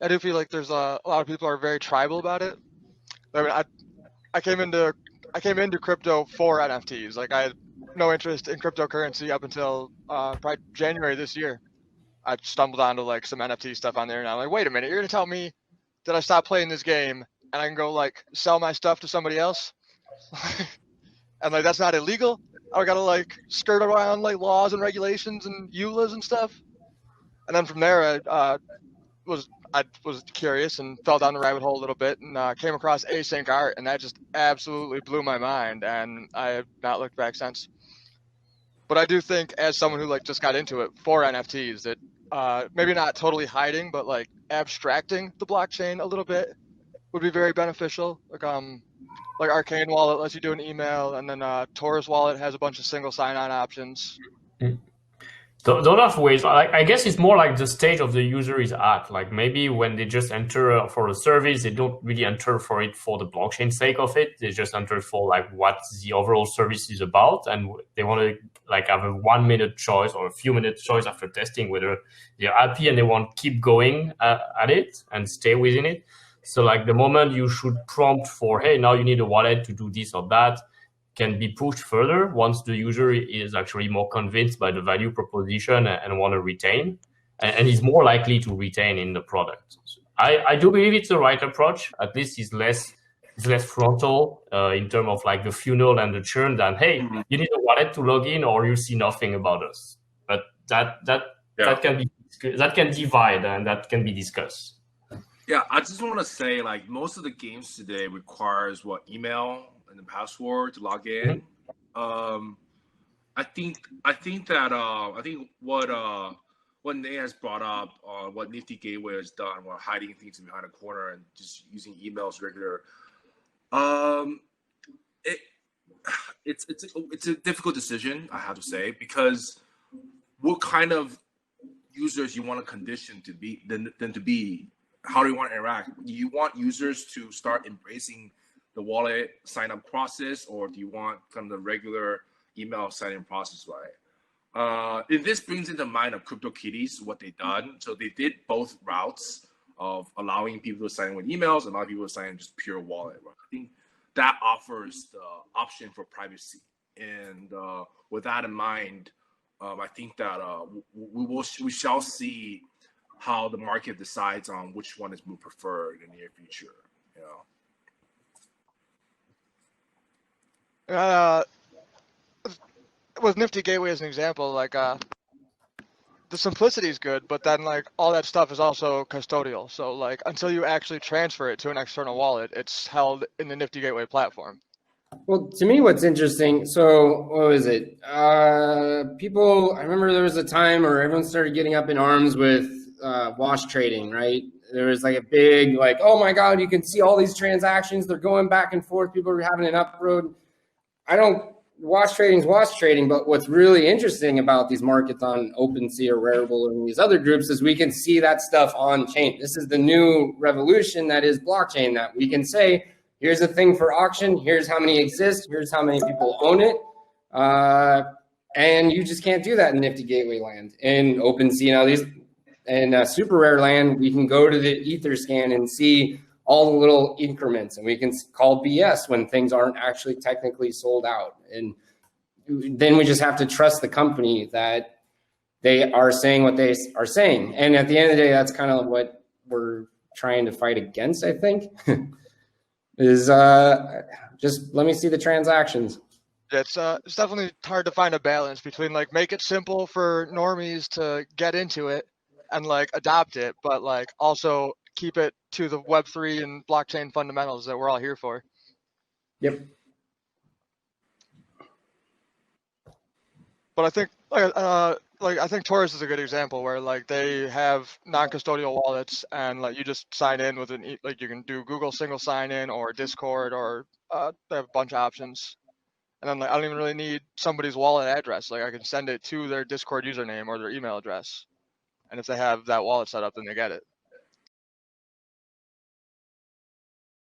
I do feel like there's a lot of people are very tribal about it. I mean, I came into crypto for NFTs. Like I had no interest in cryptocurrency up until probably January this year. I stumbled onto like some NFT stuff on there, and I'm like, wait a minute, you're gonna tell me that I stop playing this game and I can go like sell my stuff to somebody else? And like that's not illegal. I gotta like skirt around like laws and regulations and EULAs and stuff. And then from there, I was curious and fell down the rabbit hole a little bit and came across async art, and that just absolutely blew my mind, and I have not looked back since. But I do think, as someone who like just got into it for NFTs, that maybe not totally hiding, but like abstracting the blockchain a little bit would be very beneficial. Like Arcane Wallet lets you do an email, and then Taurus Wallet has a bunch of single sign-on options. Those are ways. Like, I guess it's more like the stage of the user is at. Like maybe when they just enter for a service, they don't really enter for it for the blockchain sake of it. They just enter for like what the overall service is about, and they want to like have a 1 minute choice or a few minutes choice after testing whether they're happy and they want to keep going at it and stay within it. So like the moment you should prompt for, hey, now you need a wallet to do this or that, can be pushed further once the user is actually more convinced by the value proposition and want to retain, and is more likely to retain in the product. So I do believe it's the right approach. At least it's less frontal in terms of like the funnel and the churn than, hey, you need a wallet to log in or you see nothing about us. But that can divide and that can be discussed. Yeah, I just want to say, like, most of the games today requires email and the password to log in. I think what Nate has brought up, what Nifty Gateway has done, while hiding things behind a corner and just using emails regular, it's a difficult decision, I have to say, because what kind of users you want to condition to be them to be. How do you want to interact? Do you want users to start embracing the wallet sign-up process, or do you want kind of the regular email sign-in process, right? And this brings into mind of CryptoKitties, what they've done. So they did both routes of allowing people to sign in with emails and allowing people to sign in just pure wallet. Right? I think that offers the option for privacy. And with that in mind, I think that we shall see how the market decides on which one is more preferred in the near future. With Nifty Gateway as an example, like the simplicity is good, but then like all that stuff is also custodial. So like until you actually transfer it to an external wallet, it's held in the Nifty Gateway platform. Well, to me, what's interesting, so what was it? People, I remember there was a time where everyone started getting up in arms with wash trading, right? There was like a big, like, oh my God, you can see all these transactions. They're going back and forth. People are having an uproad. Wash trading is wash trading, but what's really interesting about these markets on OpenSea or Rarible and these other groups is we can see that stuff on chain. This is the new revolution that is blockchain, that we can say, here's a thing for auction. Here's how many exist. Here's how many people own it. And you just can't do that in Nifty Gateway land. In OpenSea, in Super Rare land, we can go to the Etherscan and see all the little increments, and we can call BS when things aren't actually technically sold out. And then we just have to trust the company that they are saying what they are saying. And at the end of the day, that's kind of what we're trying to fight against, I think, is just let me see the transactions. It's definitely hard to find a balance between like make it simple for normies to get into it and like adopt it, but like also keep it to the Web3 and blockchain fundamentals that we're all here for. Yep. But I think I think Taurus is a good example where like they have non-custodial wallets, and like you just sign in with you can do Google single sign-in or Discord, or they have a bunch of options. And then like I don't even really need somebody's wallet address. Like I can send it to their Discord username or their email address. And if they have that wallet set up, then they get it.